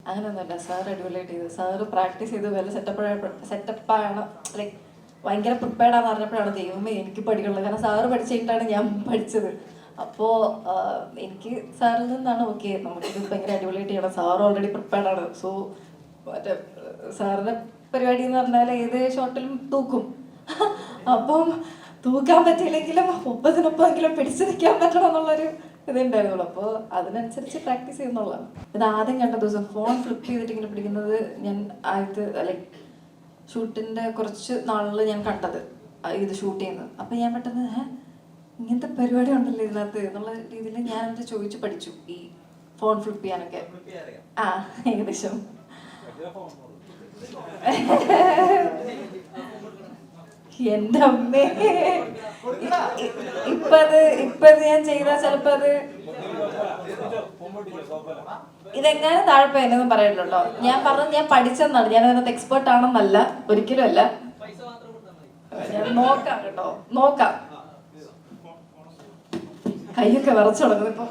അങ്ങനെയൊന്നുമല്ല. സാർ അടിപൊളിയായിട്ട് ചെയ്തു. സാറ് പ്രാക്ടീസ് ചെയ്ത് വല്ല സെറ്റപ്പാണ്, ലൈക്ക് ഭയങ്കര പ്രിപ്പയർഡാന്ന് പറഞ്ഞപ്പോഴാണ് ദൈവമേ എനിക്ക് പഠിക്കുള്ളത്. കാരണം സാറ് പഠിച്ചു കഴിഞ്ഞിട്ടാണ് ഞാൻ പഠിച്ചത്. അപ്പോൾ എനിക്ക് സാറിൽ നിന്നാണ് ഓക്കെ നമുക്കിത് ഭയങ്കര അടിപൊളിയായിട്ട് ചെയ്യണം, സാർ ഓൾറെഡി പ്രിപ്പയർഡാണ്. സോ മറ്റേ സാറിൻ്റെ പരിപാടി എന്ന് പറഞ്ഞാൽ ഏത് ഷോട്ടിലും തൂക്കും. അപ്പം തൂക്കാൻ പറ്റിയില്ലെങ്കിലും 30-30 പിടിച്ചു നിൽക്കാൻ പറ്റണം എന്നുള്ളൊരു ഇതുണ്ടായിരുന്നുള്ളൂ. അപ്പോൾ അതിനനുസരിച്ച് പ്രാക്ടീസ് ചെയ്യുന്നുള്ളതാണ്. ഇത് ആദ്യം കണ്ട ദിവസം ഫോൺ ഫ്ലിപ്പ് ചെയ്തിട്ട് ഇങ്ങനെ പിടിക്കുന്നത് ഞാൻ ആദ്യത്തെ ലൈക്ക് ഷൂട്ടിൻ്റെ കുറച്ച് നാളിൽ ഞാൻ കണ്ടത് ഇത് ഷൂട്ട് ചെയ്യുന്നത്. അപ്പം ഞാൻ പെട്ടെന്ന് ഇങ്ങനത്തെ പരിപാടി ഉണ്ടല്ലോ ഇതിനകത്ത് എന്നുള്ള രീതിയിൽ ഞാൻ അത് ചോദിച്ച് പഠിച്ചു ഈ ഫോൺ ഫ്ലിപ്പ് ചെയ്യാനൊക്കെ. ആ ഏകദേശം എൻ്റെ അമ്മേ, ഇപ്പത് ഞാൻ ചെയ്താൽ ചിലപ്പോ അത് ഇതെങ്ങനെ താഴെ എന്നൊന്നും പറയല്ലോ. ഞാൻ പറഞ്ഞത് ഞാൻ പഠിച്ചെന്നാണ്, ഞാൻ അതിനകത്ത് എക്സ്പേർട്ട് ആണെന്നല്ല, ഒരിക്കലും അല്ല. ഞാൻ നോക്കാം കേട്ടോ, നോക്കാം. കൈയൊക്കെ വിറച്ചു തുടങ്ങുന്നു ഇപ്പൊ.